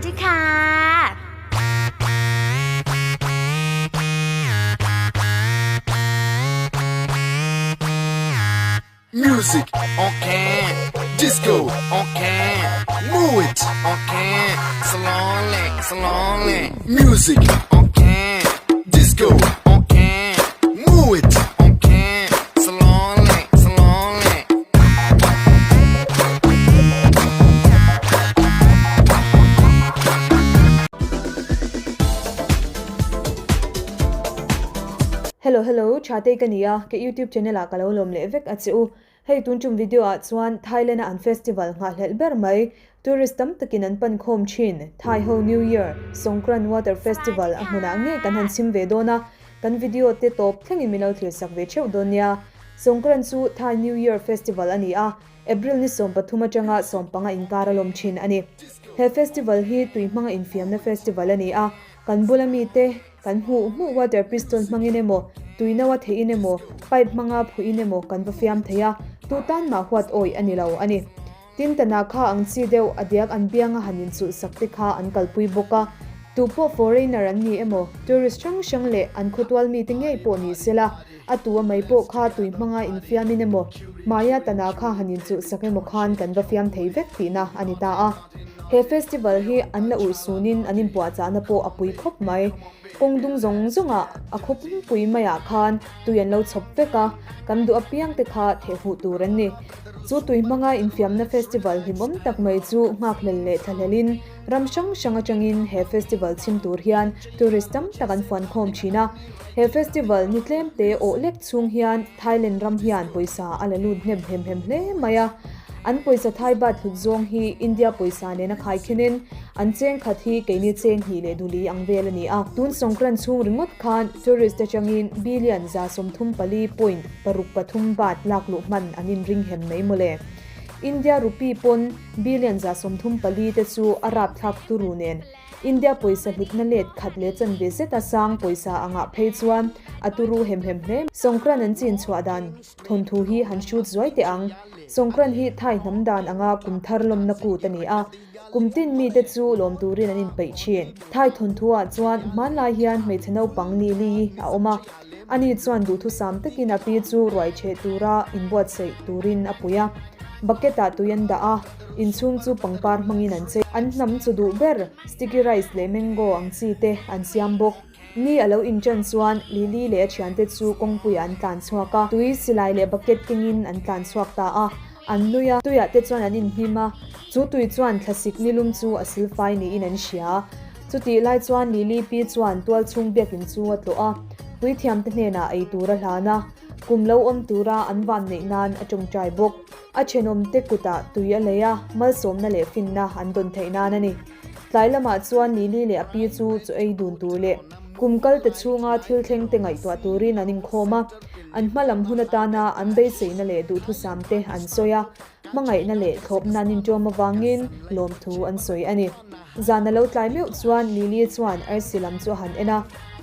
ด้วยค่ะ Music on can, disco on can, move it on can, slowly. Music on can, disco on can, move it on can, slowly. Hello, chate kania ke YouTube channel a kalo lom le vek achu hei tunchum video a chuan Thailand an festival nga hlel ber mai tourist tam takin an pan khom chin Thai Ho New Year Songkran Water Festival a hmuna nge kan han sim ve dona kan video te top thleng imilo thlir sak ve cheu donia Songkran chu Thai New Year Festival ani a April ni som pathuma changa sompanga inkara lom chin ani he festival hi tuimanga infiam na festival ani a kan bulami te kan hu water pistol manginemo tuinawa theinemo pipe manga phuinemo kan va fiam theya tutan ma huat oi anilo ani tin tana kha angchi deu adiak an bianga hanin chu sakti kha an kalpui boka tupo foreigner an ni emo tourist chang le an khotwal meeting ei po ni sela atua mai po kha tuimanga infiaminemo maya tana kha hanin chu sakemo khan kan va fiam thei vek tina anita a he festival hi an la ur sunin anin puwa cha na po apui khop mai kongdung zonga akhop pui maya khan tuyan lo chop veka kan du apiang te kha the hu turan ni chu tuimanga infiam na festival himom tak mai chu ngak lel le thalelin ramshang shanga changin he festival chim tur hian touristam takan fon khom china he festival nitlem te o lek chung hian Thailand ram hian poisa alalu hnem hem hle maya an poisa Thai baht huzong hi India poisa ne na khai khinin an cheng khat hi keini cheng hi le duli angvel ani a tun Songkran chung ringot khan tourist te changin billion za somthum pali point paruk pathum baht lak lu man anin ring hem nei mole India rupee pon billion za somthum pali te chu arab thak turunen India poisa hitna let khatle chan be se ta sang poisa anga phei chuan aturu hem hle Songkran an chin chhuadan thon thu hi han shoot zoi te ang Songkran hi Thai namdan anga kumthar lom na ku tani a kumtin mi te chu lom turin anin pei chien Thai thon thua chuan manlai hian mei thenau pangli li a oma ani chuan du thu sam takin a pi chu roi che tura inbuat sei turin apuya baketa tuyanda a inchung chu pangpar mangin an che an nam chu du ber sticky rice le mango ang chi te an siam bok ni alo inchan chuan lili le chiante chu kongpui an tlan chhuaka tui silai le bucket kingin an tlan chhuak ta a an nuya tuya te chuan an in hima chu tui chuan thlasik nilum chu asil fai ni in an shia chuti lai chuan lili pi chuan tual chung bekin chu atlo a pui thiam te hna ei tura hlana kumlo om tura an van nei nan atong trai bok a chenom te kuta tuya leya mal som na le finna an don theina nani tlailama chuan lili le api chu ei dun tur le kumkal te chunga thil thleng te ngai to turin anin khoma an hmalam hunata na an bei seina le du thu samte an soya mangai na le thop nanin toma wangin lom thu an soi ani zana lo tlai meu chuan lili chuan arsilam chu han ena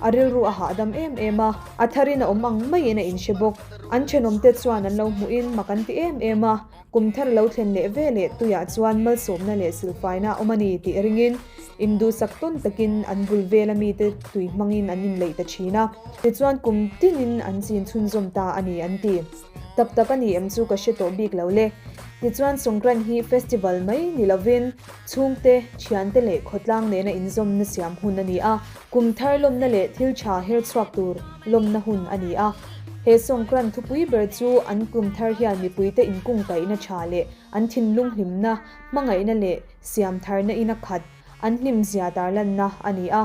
aril ru a ha dam ema atharina omang mai ena in shebok an chenom te chuan an lo mu in makan ti ema kumthar lo thlen le vele tuya chuan mal somna le silfaina omani ti ringin indu sakton takin an bulvela mi te tui mangin anin leita china ti chuan kumtinin an chin chhun zomta ani anti tak ani em chu ka sheto bik lo le ti chuan Songkran hi festival mai nilovin chungte chiante le khotlang ne na inzom na siam hun ani a kumthar lom na le thil cha her chhuak tur lom na hun ani a he Songkran thupui ber chu an kumthar hian mi puite inkung kai na chale an thinlung himna mangai na le siam thar na ina khat an hnim zia darlan na ani a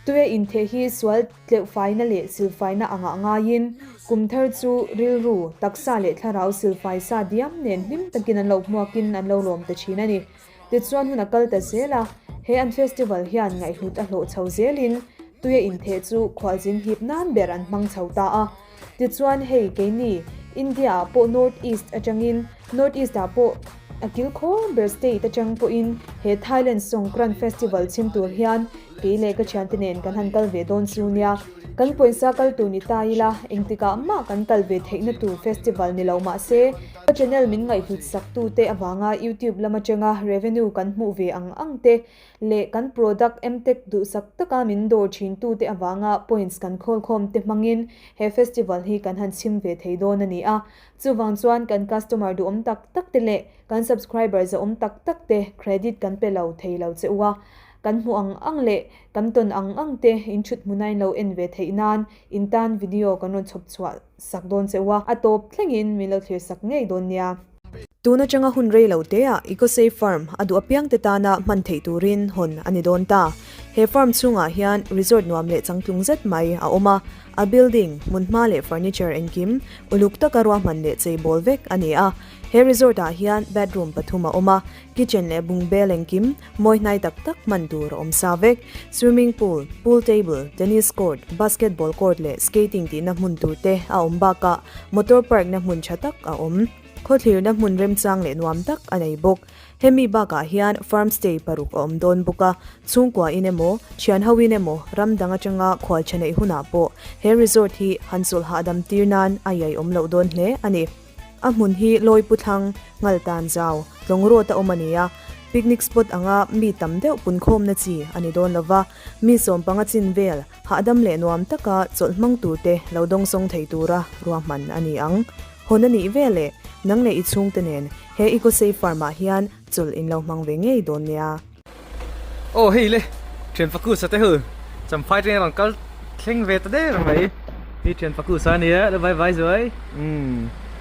tuwe in the hi swal tleu faina le silfai na anga yin kumthar chu rilru taksa le tharau silfai sa diam nen him takin an lo muakin an lo lom ta china ni ti chuan huna kal ta zela he an festival hian ngai hlut a hlo chho zelin tuwe in the chu khwaljin hip nan ber an mang chhota a ti chuan hei ke ni India po north east atangin north east a po akil Kawng state atang po in he Thailand Songkran festival chim tur hian ke le ka chantinen kan han kal ve don chunia kan poisa kal tu ni taila engtika ma kan kal ve theina tu festival ni lo ma se channel min ngai hlut sak tu te awanga YouTube lama chenga revenue kan hmu ve ang te le kan product mtek du sak taka min dor thin tu te awanga points kan khol khom te mangin he festival hi kan han sim ve theidon ani a chuwang chuan kan customer du tak tak te le kan subscriber za tak tak te credit kan pe lo theilo cheuwa kan hmu ang le kan ton ang te in chut munai lo en ve theinan in tan video kan chop chwa sak don chewa atop thlengin milo thlir sak ngei don nia tuna changa hun rei lo te a eco safe farm adu apiang te tana man thei turin hon ani don ta he farm chunga hian resort nuam le changtlung zet mai a oma a building munma le furniture engkim uluk ta karwa man le chei bolvek ani a he resort a hian bedroom pathuma oma kitchen le bungbel engkim moi nai tak tak mandur om savek swimming pool table tennis court basketball court le skating ti na mun tur te a om ba ka motor park na mun chatak a om khothlir na mun rem chang le nuam tak anei bok hemi ba ka hian farm stay paruk om don buka chungkwa inemo chian hawinemo ramdanga changa khwal chanei huna po he resort hi hansul hadam tirnan ayai om lo don hle ani amun hi loi puthang ngaltan jaw longro ta omania picnic spot anga mi tamdeu punkhom na chi ani don lova mi som panga chinvel hadam le nuam taka cholmang turte lodong song theitura ruaman ani ang honani vele nangle ichung tenen he eco safe farma hian chul in lo mangve ngei don nia oh hey le chen faku sa te hu cham phai tren rong kal thleng ve ta de mai hi chen faku sa nia le vai vai rồi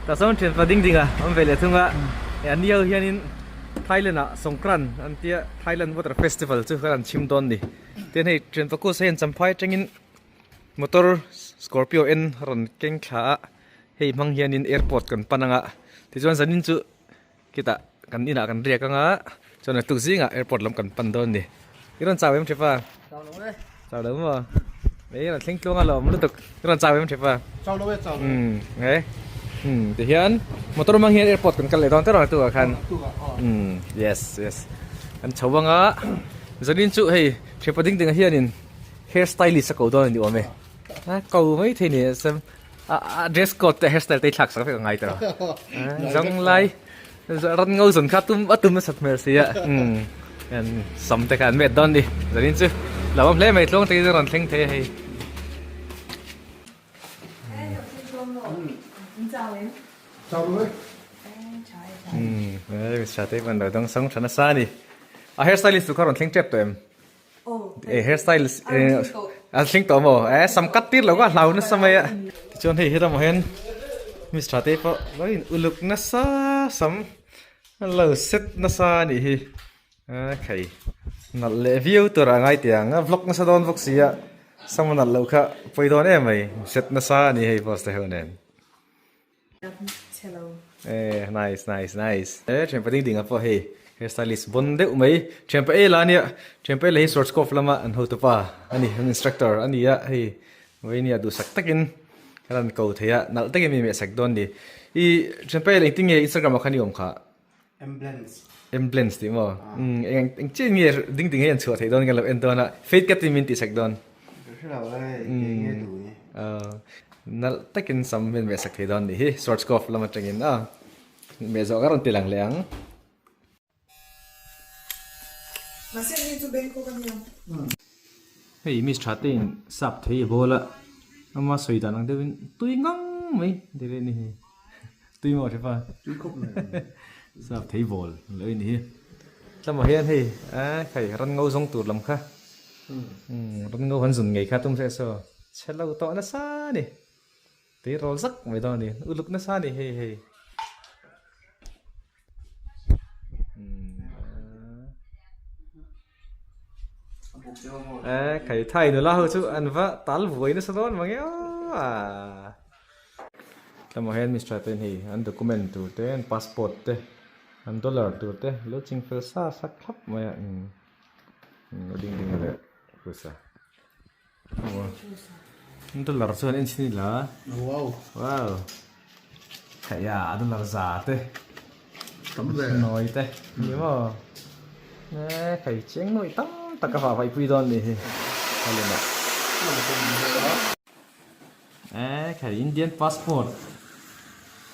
ta son chen fa ding ding a om ve le thunga an niau hian in Thailand a songkran an tia Thailand water festival chu kan chim don ni ten hei chen faku sa hen cham phai tengin motor scorpio en ron keng kha hei mang hian in airport kan pananga ti chuan zanin chu kita kan ina kan ria kanga chona tu zinga airport lam kan pan don ni iron chawem chefa chawlo mo ei ran thleng tlonga lo mlu tuk iron chawem chefa chawlo he ti hian motor mang hian airport kan kal le don ta tu khan yes kan chawanga zanin chu hei chepa ding ding hian in hair stylist ko don ni ome a ko mai the ni sam dress code te hairstyle te thak sak ngai ta jong lai ran ngau zon kha tum sat mer sia en som te kan met don di zanin chu lawam hle mai tlong te ran thleng the hei chawlo mi sa te ban dong song chana sa ni a hairstylist chu karon thleng chep to em hairstylist thleng to mo sam kat tir lo ga hlau na samaya chon hei hera mo hen Mr. Te po loin uluk na sa sam lo set na sa ni hi kai na le view to ra ngai tiang vlog na sa don vlog sia sam na lo kha poi don em mai set na sa ni hei post he nen nice chempa ding ding apo hei hairstylist bonde umai chempa la nia chempa le short scope lama an ho to pa ani instructor ani ya hei weinia du sak takin ran ko theya nal take mi me sak don di I chempa le ting e Instagram khani om kha emblance ti mo eng che nge ding ding hen chua thei don gal en dona fate kat min ti sak don nal takin sam men me sak thei don di hi short scope lama tengin me zo garon tilang leang masen ni chu bank ko kan yo hei mi stratin sap thei bola ama soida nang devin tui ngang mai dire ni tui mo chefa tui khop na sap thei bol loi ni tama hian hei khai ran ngau zong tur lam kha ran ngau han zun ngei kha tum se so chelo to na sa ni te rol sak mai do ni uluk na sa ni hei khai thai no la ho chu an va tal voi na sa don mangi tama hian Mr. Ten hi an document tu te an passport te an dollar tu te lo ching fel sa sak khap mai ding le kusa dollar chu an chini la wow khaya dollar za te tắm về noi te ni mo khai cheng noi tam taka fa vai pui don ni halena khai Indian passport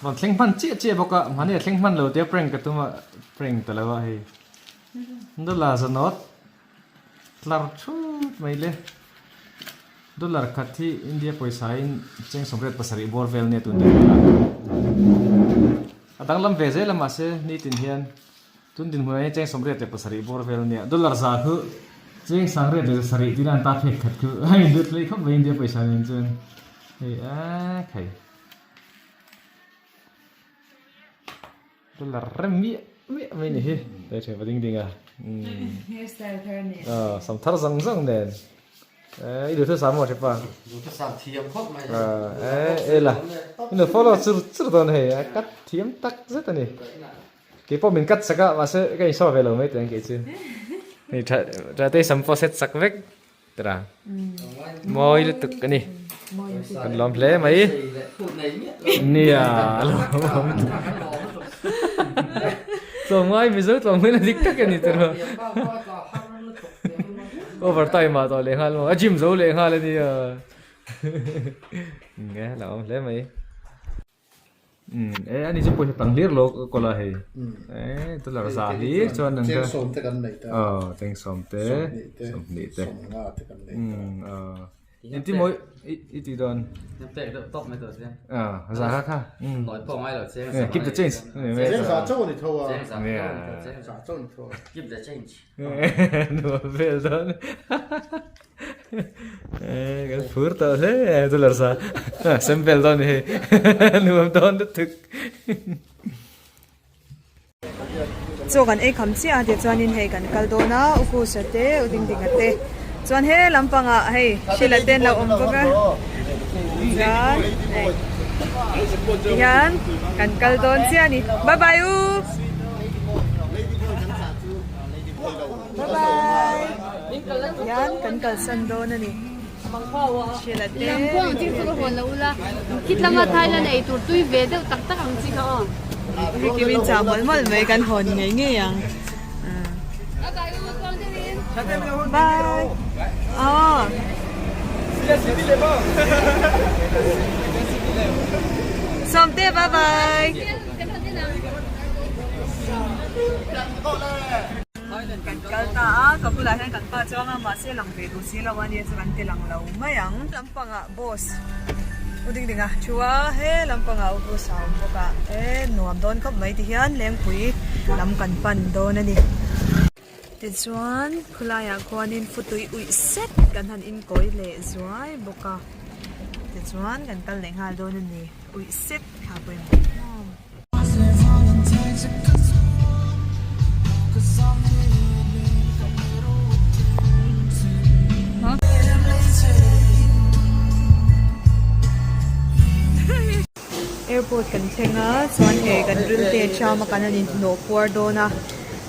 còn thling man chia bọc à mà này thling man lâu tiêu prank cái tụi mà prank tao là hay đó là zanot làm chút mấy lệ dollar khát thì India paisa in cheng somret pasari borvel ne tun dei adang lam veze lam ase ni tin hian tun din huai cheng somret te pasari borvel ne dollar za hu cheng sangre de sari tiran ta phek khat khu ai lut lei khop ve India paisa nin chen ei a khai dollar remi me ni he te che vading dinga hairstyle hairne sam thar zang zang den ấy được thứ sáu một chứ pa Nó sạc thiêm khóc này. ấy là nó follow chữ đó này cắt thiếm tắc rất là này cái phong mình cắt sạc mà sẽ cái so về lâu mấy tiếng cái chứ này ra tới sắm phô set sạc vết được à môi được cái này còn làm lẽ mấy nè rồi môi bây giờ rồi mới là đích tắc cái này rồi overtime mà tôi lên hai luôn, gym rồi lên hai lên đi nghe là ông lấy mấy, anh đi chụp hình tăng liệt lo có là hay, tôi là giả lý cho nên Tiếng sồn thế cần này ta. tiếng sồn thế, sồn nị thế, Ngã thế cần này. anh tí mỗi ít tí đòn, tệ được top mấy tờ xem giả ha, nói phong ai là xem keep the change, Tiếng giả châu này thôi à. giả châu này thôi. keep the change no về đó, cái phước tao thế, tôi là sao, xem về đó này, nuông đón đất thực. cho kan e kham chia de chuan in hei kan kal do na uku sa te uding ding ate chuan he lampanga hei shila ten lo om boka ja yan kan kal don chia ni bye bye u bye bye yan kan kal san do na ni shila te làm quang chỉ có hồn lâu la kít lắm mà Thailand này tụi tôi về đâu tắc tắc hàng gì cả cái kia bên chào món món mấy căn hồn nghe nghe yang bye xong tiếp bye bye cảnh cầu ta có phụ lại hay cảnh pa cho mà sẽ làm về đồ xí làวันนี้จะกันที่หลังเราไม่ยังลำปังอ่ะ boss อุดิงดิงอ่ะชัวเฮลำปังอ่ะอุปสาวปกะหนวมโดนก็ไม่ที่ยันเลี้ยงปุ๋ยลำกันปันโดนนี่ติดส่วนคุลายอ่ะควานินฟุตุยอุยเซ็ตกันทันอินก้อยเละสวยบกะติดส่วนกันกันเลี้ยงหาโดนนี่อุยเซ็ตขาไปหมดairport kan thenga chuan he kan ril te chama kan anin no por do na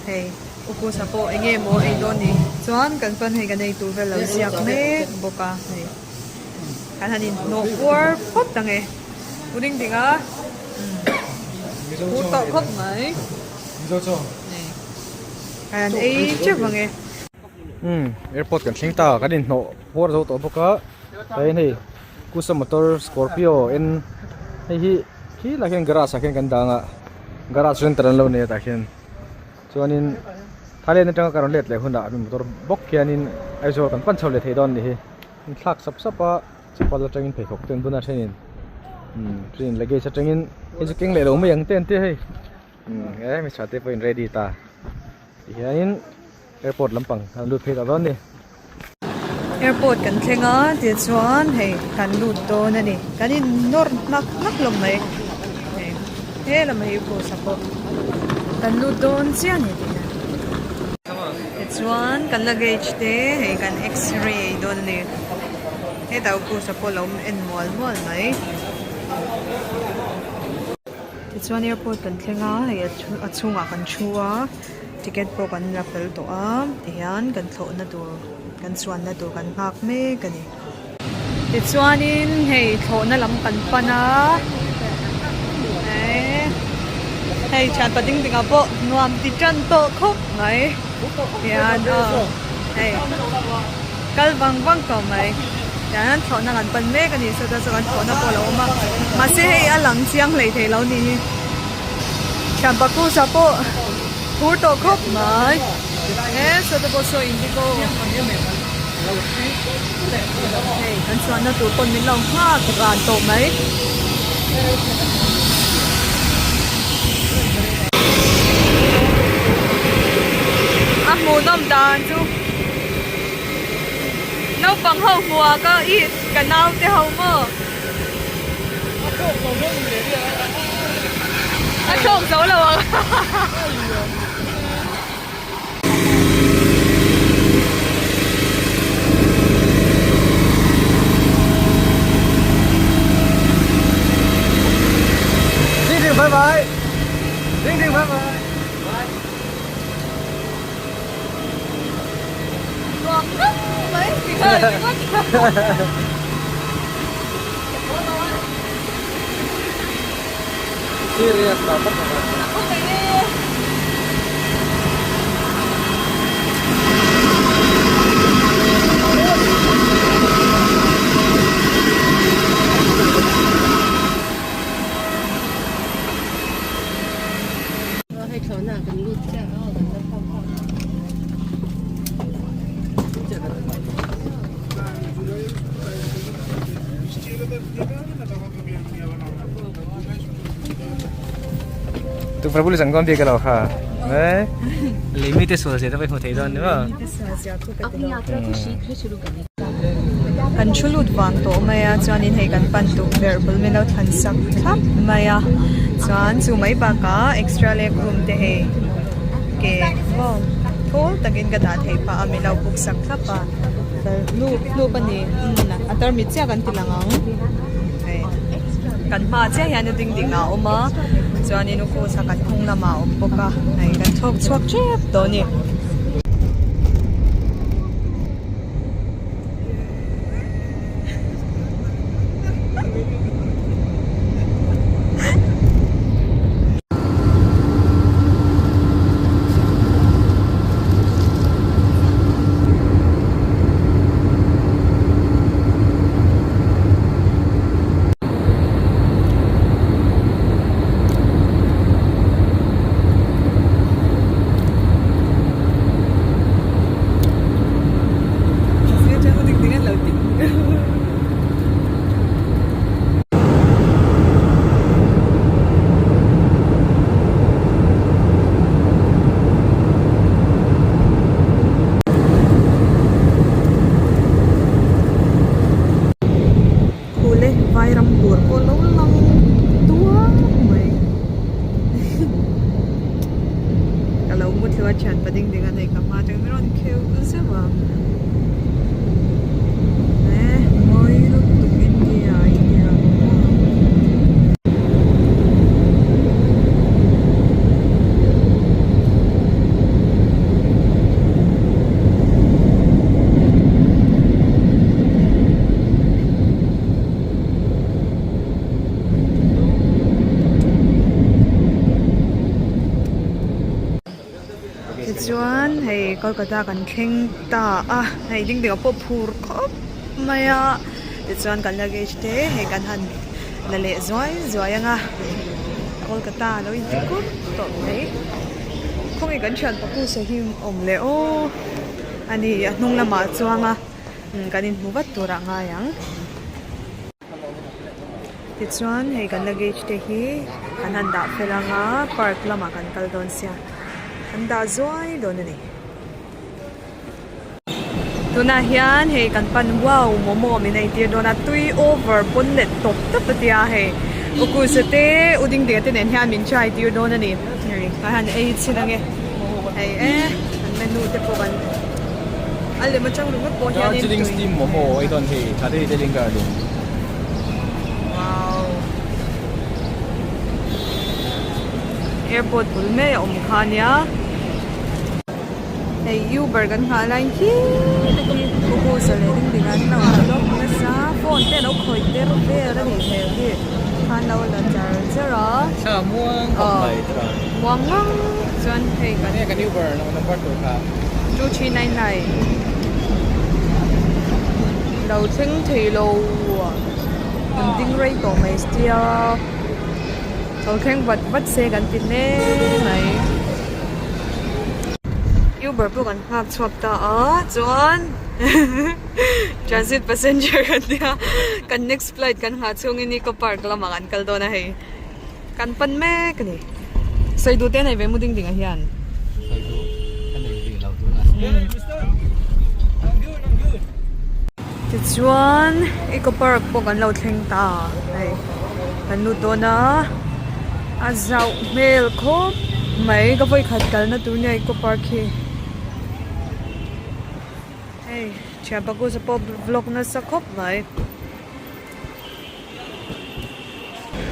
hei upu sapo enge mo ei do ni chuan kan pan hei kan ei tu vel lo siak me boka hei kan anin no por phot tange uding dinga u to khop mai Đâu cho? kan ei che bange airport kan thing ta kan in no por zo to boka đây này kusa motor scorpio en hi la khen garage khen kan danga garage center lo ne ta khen chuanin Thailand atanga karon let le hunda mi motor bok khianin aizo kan pan chhole thei don ni hi thlak sap sapa chipal atangin phei khok ten buna thenin train lage chatangin eju keng le lo me yang ten te hei mi chate point ready ta hianin airport lampang lut phei ta don ni airport kan thenga ti chuan hei kan lut do na ni kanin nor nak lom mai he la mai ko sapo kan lut don sia ni ti na ti chuan kan luggage te hei kan x-ray don ni he daw ko sapo lom en mol mai ti chuan airport kan thenga hei a chunga kan chua ticket pro kan la pel to a ti hian kan thlo na tur kan chuan na tur kan hak me kan ni ti chuanin hei thlo na lam kan pana hei chan pa ding ding a bo nuam ti tran to khop mai hian hei kal wang wang ko mai yan thọ na kan pan me kan ni so ta so kan thọ na po lo ma se hei a lang chiang lei thei lo ni cham pa ku sa po tur to khop mai so ta po so indigo hei kan chuan na tur pon min lo ha tu kan to mai mù nôm đàn chú nấu bằng hậu mùa có ít cả nào cái hậu mơ trộm dấu là Ding bye bye. Ding bye bye. mấy cái hơi Serius banget. hay chỗ nào cần lụt chả Tu perlu sangkam dia kalau ha. Limit so je tapi hotel don nữa. अपनी यात्रा को शीघ्र शुरू करने kan chulut wang to maya chuan in hei kan pan tu verbal me lo than sak thap maya chuan chu mai ba ka extra leg room te he ke wo thol takin ka da thei pa ami lo buk sak thap pa lu pa ni atar mi cha kan tilangang kan ma che yan ding ding na oma chuan in ko sa kan thung lama om boka ai kan thok chuak chep to ni chat pading dengan ay kamata meron kêu usama moi lu tu India India chuan hei Kolkata kan thleng ta hei ding ding a pawh phur khop mai a ti chuan kan luggage te hei kan han la le zuai anga Kolkata lo in tikut to hei khongi kan thian paku sa him om le o ani a hnung lama chuanga kan in huwat tura nga yang ti chuan hei kan luggage te hi kan han da felanga park lama kan kal don sia anda zoi don ni tuna hian hei kan pan wow momo mi nei tir dona tui over bonnet top tapatia hei uku sete uding de ten hian min chai tir don ni ka han ei chinange hei an menu te po ban alle ma chang lu po hian in chilling steam momo ai don hei thade de linga lu wow airport pulme om khania hei Uber kan ha line hi ko sa le ding ding an na lo na sa phone te lo khoi te ro ve ra ni he hi han lo la charger sa muang mai tra muang ngang chuan hei kan ne kan Uber number 2 ka 2399 đầu thính thì lô mình tiếng rây tổ mày stia đầu thính vật vắt xe gần tin nè này Uber bukan ngap chuak ta chuan transit passenger kan dia kan next flight kan ha chung ini ko park la mangan kal do na hei kan pan me kani sai du te nei ve mu ding ding a hian chuan eco park po kan lo thleng ta hei kan lu do na a zau mel khop mai ka voi khat kal na tu ne eco park hi hey chia bago sa po vlog na sa khop mai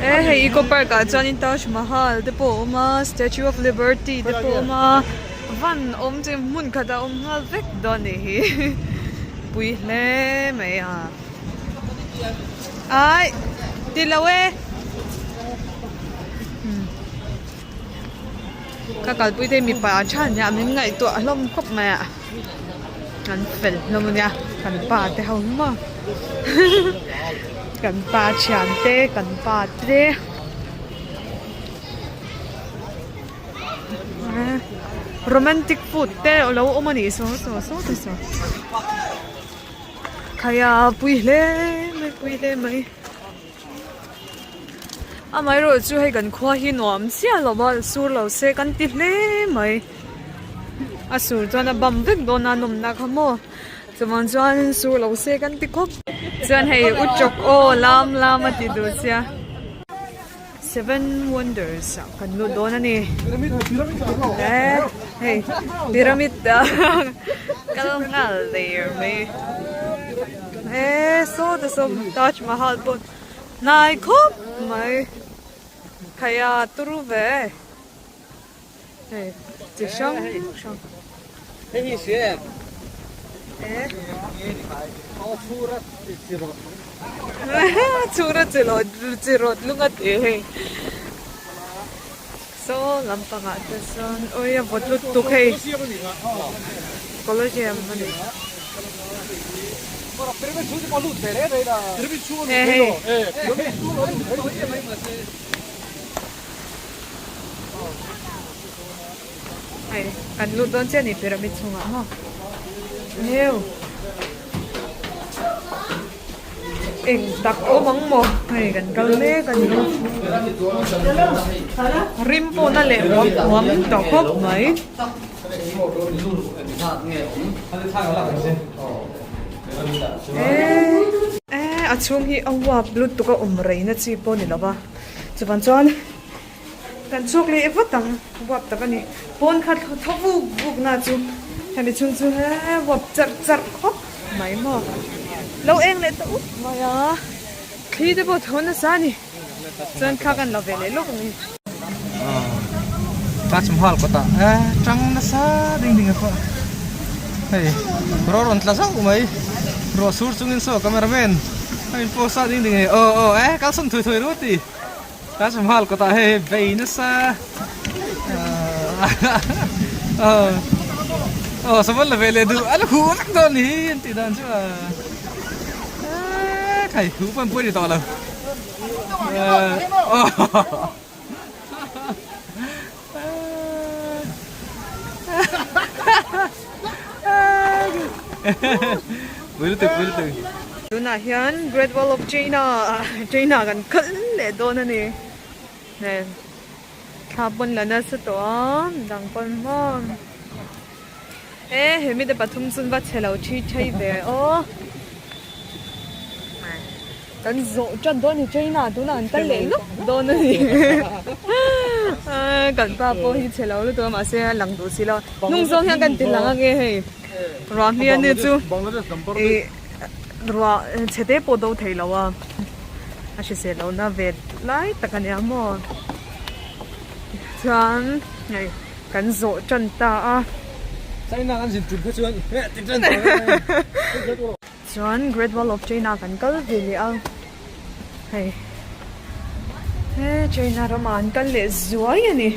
hey eco park a chuan in Taj Mahal te po ma Statue of Liberty te po ma van om che mun khata om hal vek do ni hi pui le mai à ai đi lâu e các cậu pui thế mi pa chan nhà mình ngày tụi lom khóc mẹกันเป็นลมเนี่ยกันป่าแต่เขามากันป่าเฉียนเต้กันป่าเต้โรแมนติกฟูดเต้เราเอามาหนีโซ่ใครอะปุยเล่ไหมอะไม่รู้จะให้กันคว้าหินหวานเสียหรอว่าสู้เราเสกันติดเล่ไหมอาสูรจวนบัมวิกโดนนุ่มนักขโมยจะมันจวนสูรเราเสกันติดคบจวนให้อุจจกโอลามมาติดดูเสีย Seven Wonders กันลุดโดนนี่เฮ้ยพีระมิดก็ต้องงานเลยไหมโซ่แต่สมTaj Mahal บนนายคบไหมขยะตุรุเวเฮ้ยจะช่างHey, shit. Surat jirot lungat eh. So lampang atasan. Oy, abot tuk hey. Collegium mani. Hey. Ay, kan lu don chen ni pyramid chunga ha. Neu. Eng tak o mang mo. Ay, kan kal me kan lu. Rim po na le wam to khop mai. A chung hi awa blut to ka umrei na chi po ni lawa. Chuban chon kan chuk le evatang wap ta kani pon khat thavu buk na chu hani chung chu he wap char khop mai mo lo eng le to ma ya khi de bo thon na sa ni chan kha kan lo ve le lo ni Taj Mahal ko ta trăng na sa ding ko hey ron tla sa mai ro sur chungin so cameraman ai po sa ding kal son thoi roti Taj Mahal ko ta hey vein sa sabal la vele du ala hu nak don hi ti dan chu kai hu pan pui to la Wiltu Tuna hian Great Wall of China kan khal le don ani ne thabon lana sa to dang pon mo hemi de pathum sun ba chelo chi chai ve o kan zo chan don ni China tu na kan le lu don ani kan pa po hi chelo lu to ma se lang du si lo nung zong hian kan tin lang nge hei ra mi ani chu rwa chete po do thei lawa a shi se lo na vet lai takania mo chan nei kan zo chan ta a China kan sin tun chuan tin chan chuan Great Wall of China kan kal veli a hei China roman kal le zuai ani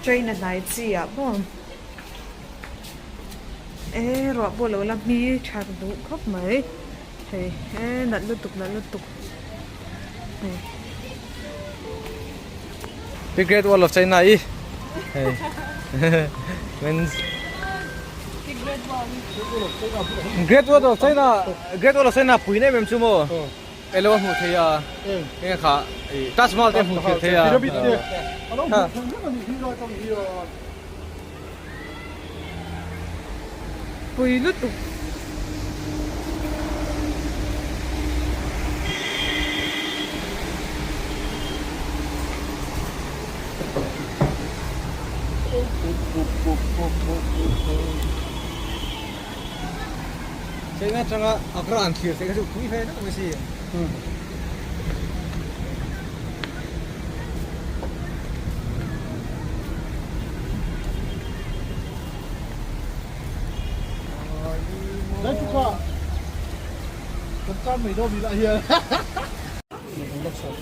China nai chi a bom ro bo lo la mi char du khop mai Hey, nat lutuk. Hey. The Great Wall of China I. Hey. Means Great Wall of China pui ne mem chumo. Elo mu thaya. Nge kha Taj Mahal te mu thaya. Pyramid te. Alo, thang na ni hi ra kam hi. Pui lutuk. Saya ingat sangat akran sih. Saya kasih pui hai na mesti. Đấy chúng ta. Chúng ta mấy đâu bị lại here.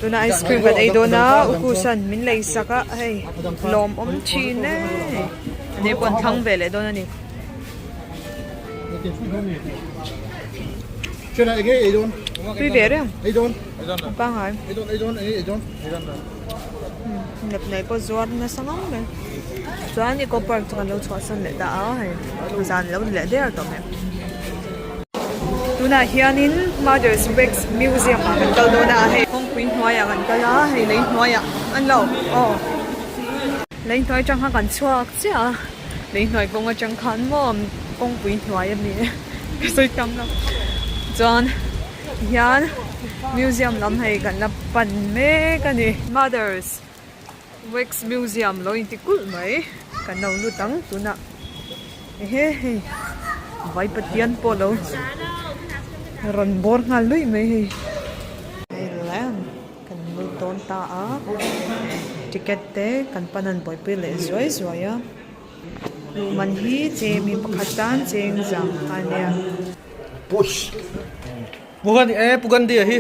Tuna ice cream kan ay doon na ukusan min lay saka ay lom chin ani pon thang vele doon ani Chuyện này cái ấy đôn. tuy vere Ấy đôn. pa ngai Ấy đôn. nep nei po zuar na sangam me chuan ni ko park kan lo chwa san le da ai zan lo le der to me tuna hianin Mother's Wax Museum kan kal do na he kong pui hnuaya kan kala he lei hnuaya an lo lei hnuai chang ha kan chuak cha lei hnuai kong a chang khan mo kong pui hnuaya mi soi kam lo chuan hian museum lam hei kan la pan me kan ni Mother's Wax Museum lo in tikul mai kan no lu tang tuna he vai patian po lo ron bor nga lui mai Thailand kan lu ton ta a ticket te kan panan boy pile zoi a man hi che mi pakhatan cheng jang ania Push. Pugan dia hi.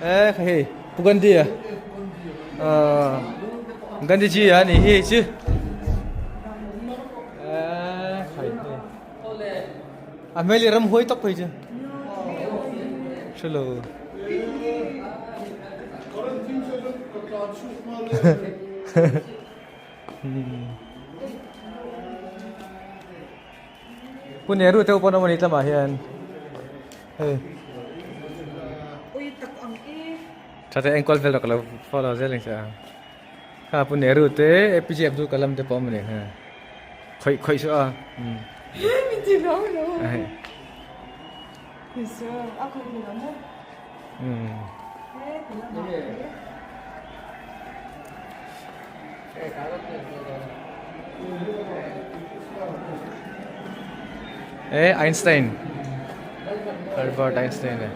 Hey, pugan dia. Gandhi ji ya ni hi chứ. Ameli ram hoi tóc phải chứ. Chalo. Pun Nehru teu pon wanita mah hian. Hey. ui tak ang e Chate engkol vel kalau follow zeling sa. Ha pun Nehru te APJ Abdul Kalam te pom ni ha. Khoi so a. mi ti lo Ai. so a ko ni lo mo Einstein. Albert Einstein है.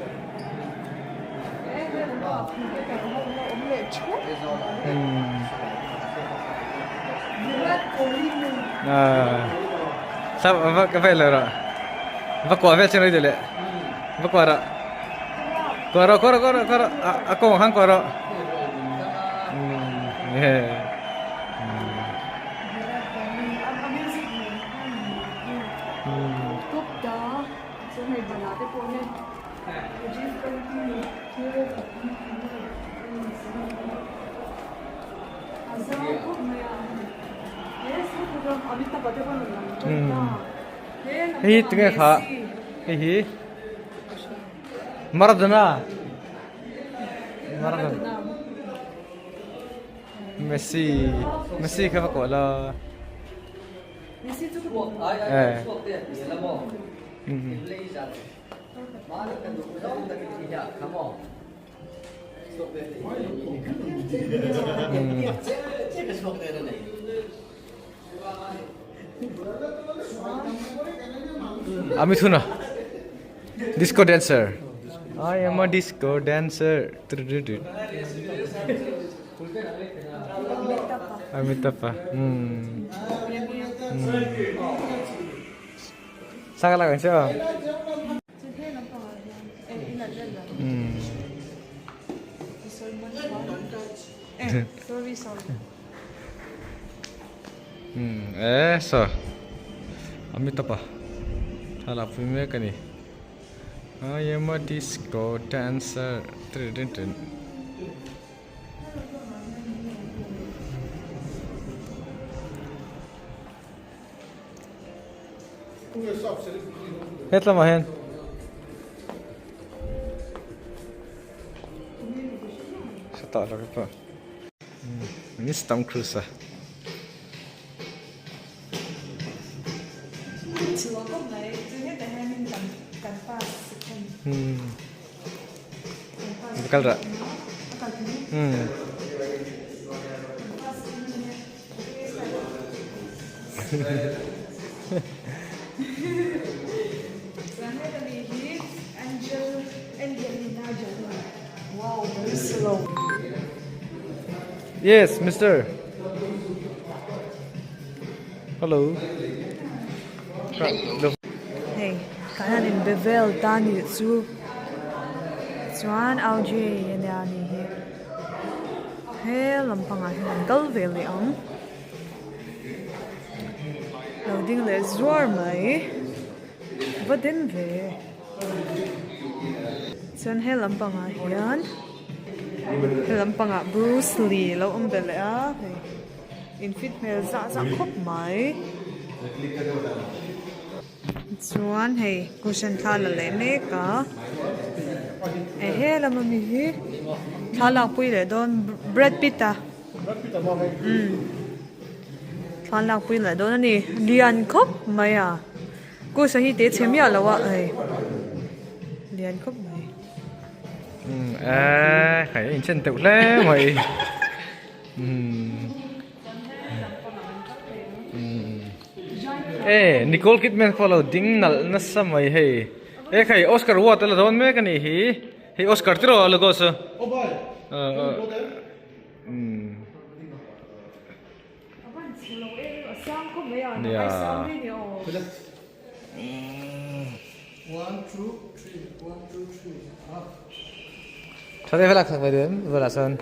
सब अब क्या फैल रहा? अब कौन फैल चल रही है? अब करो. Aku hang koro. Hei tengah kha. Hei. Maradona. Messi kha ko la. Messi tu ko Amithuna. Disco dancer. I am a disco dancer. Amitapa. Sangat lagan siya. sorry So. Amitapa. Hala pume kani. I am a disco dancer. Hết lắm mà hen. Sao tạo ra cái phần? Mình Tom Cruise à? Bekal tak? Wow, very slow. Yes, Mister. Hello. Hey, kana in bevel tani chu. Chuan auji yani hi. He lampanga hian kal veli ang. Loading le zuar mai. Vadin ve. Chuan he lampanga hian. He lampanga Bruce Lee lo umbele a. In fit mel za khop mai. Chuan hei cushion thala le me ka he la mami hi thala pui le don Brad Pitt a thala pui le don ani lian khop mai a ku sa hi te chemia lawa ai lian khop mai Khải in chân tựu lẽ mày. Nicole Kidman follow ding na sa may hey. Khải Oscar what la don me kani hi. Hey Oscar tiro alugos. Oh boy. Yeah. 1, 2, 3. 1, 2, 3. Up. Sao thế phải lạc về đến vừa là sơn.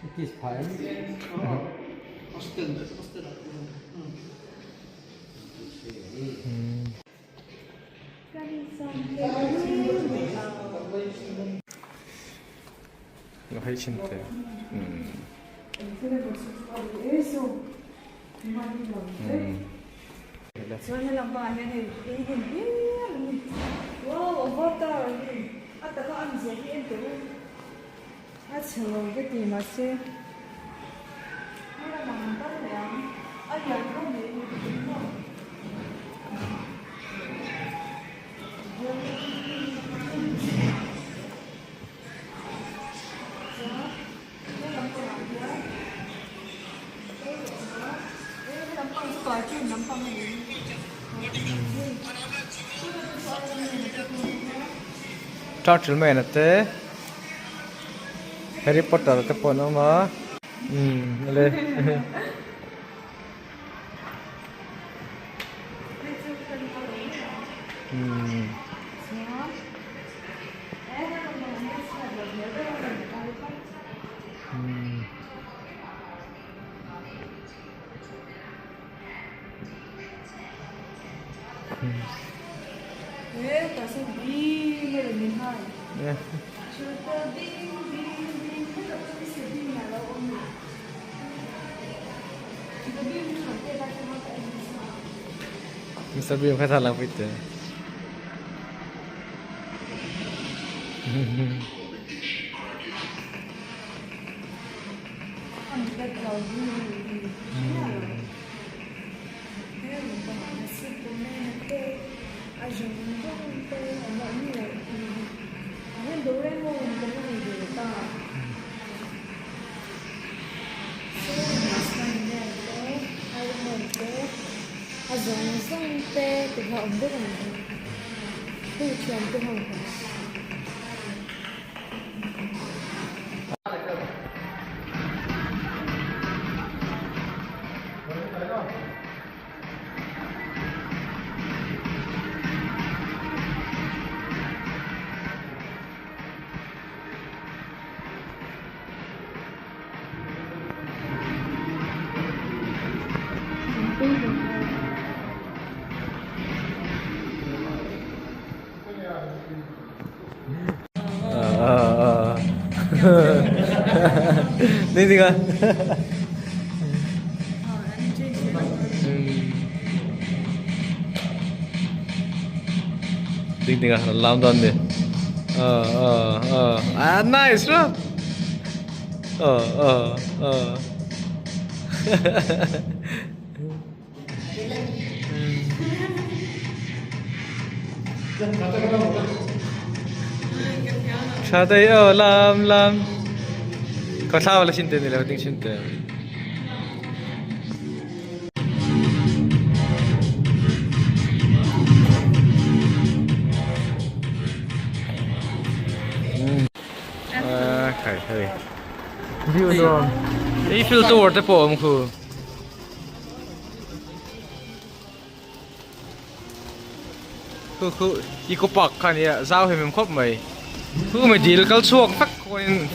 It is fine. Nó hay chín thế. Chuan lang ba hian hei hin hi wow water ata ka an je hi ente a chelo ke ti ma se mara mang ta ya a ya ko me Turtle man te Harry Potter te pon ma le ta se bi le ni hai yeah. chuta bi ka se bi na lo om chuta bi ni ha te ta ma ta Mr. Bean khai thật là vịt đấy. Azong te từ họ biết là từ truyền từ họ Đi đi coi. Ding ding làm đòn đi. Nice bro. Sa đây làm. Có sao là xin tiền thì là tiếng xin tiền. Khải hơi. View rồi. Ý filter tới bộ ông khu. Khu Eco Park khăn ya giao hình mình khóc mày. Khu mày deal câu chuộc tắc coin.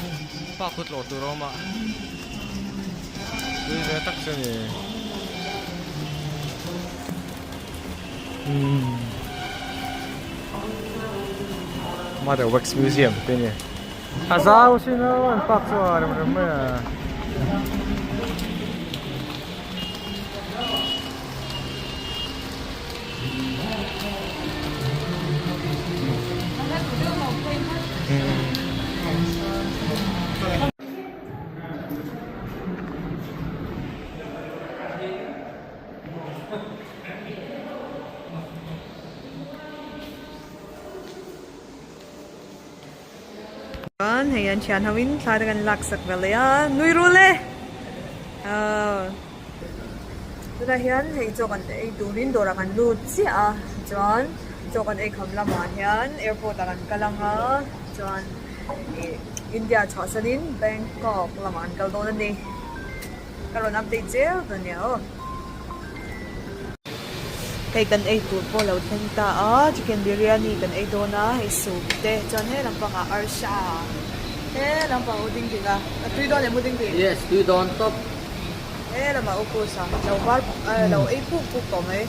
Park hút lột từ đó mà. Đây là tắc cho nhỉ. Mother Wax Museum tên nhỉ. Hazao xin nó park cho làm mấy à. Ayan siya hawin sa dagan laksak velaya nui rule tura hian hei chokan ei turin dorakan lut sia chuan chokan ei khamla ma hian airport akan kalanga chuan India chasanin Bangkok laman kaldona ni karon update zel tanya kay kan ei tur po lo thenta chicken biryani kan ei dona hei soup te chuan he lampang arsha he lampang uding diga tui don em uding di Yes, tui don top. he lama upo sa lo bar lo ei pu to mai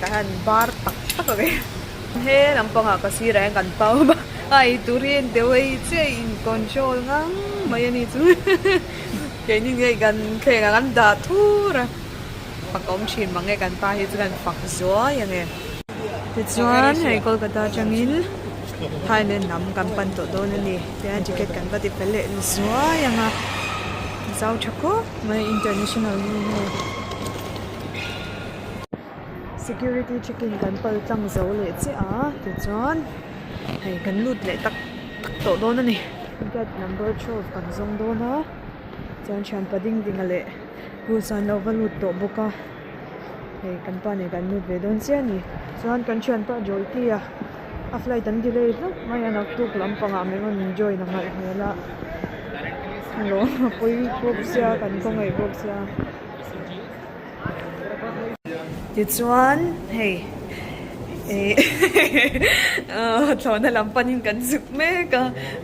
kahan bar tak okay he lampang kasi ra kan pau ba ai turin de wei che in control ngang mai ni chu cái như vậy gần khi gần đã thua Phật công chuyện mà nghe gần pa thì gần Phật gió vậy nè thì chuan hay Kolkata changin Thailand nằm gần pan tổ đô nè thì anh chỉ kết gần bắt đi phải lệ gió vậy à sao chắc có mà international nè security checking gần pal tăng dấu lệ chứ thì chuan hay gần lút lệ tắc tổ đô nè get number 12 gần dòng đô nó chuan chan pading ding ale rusan lo valut to boka he kan pa ne kan nu ve don sia ni chuan kan chan pa joy ti a flight an delay no mai an tuk lam panga me ngon enjoy na ngai hela hello poi pop sia kan ko ngai pop sia ti chuan hey thon na lam panin kan zuk me ka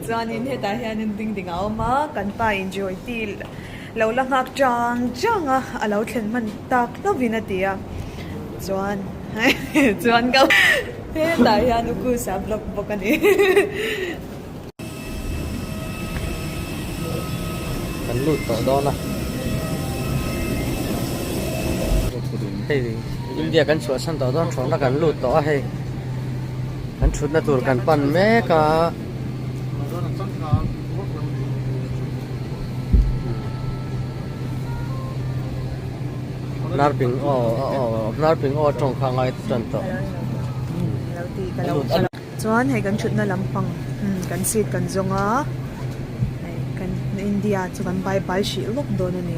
chuan in he ta hian ding ding a ma kan pa enjoy ti lo la ngak chang a lo thlen man tak lo vinatia chuan chuan go he ta hian ku sa block bokani Kan lut to don à. Hey, India kan chuan san to don chon na kan lut to hey. Kan chut na tur kan pan me ka. Narping trong khang ai tan to. chuan hei kan thut na lampang kan sit kan zonga kan India chu kan bai shi lok don ani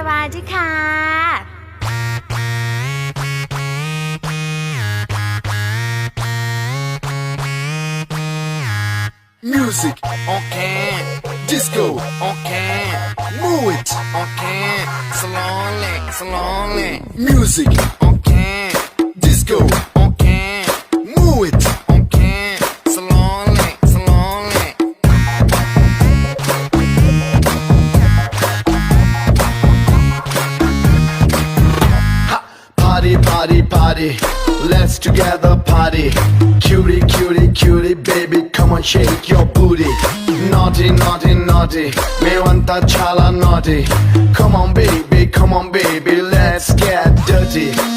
สวัสดีค่ะ Music on can, disco on can, move it on can, slowly. Music on can, disco on can, move it on can, slowly. body. Let's together party. Cutie, cutie, cutie, baby, come on, shake your booty. Naughty, naughty, naughty. Me want that chala naughty. Come on, baby, let's get dirty.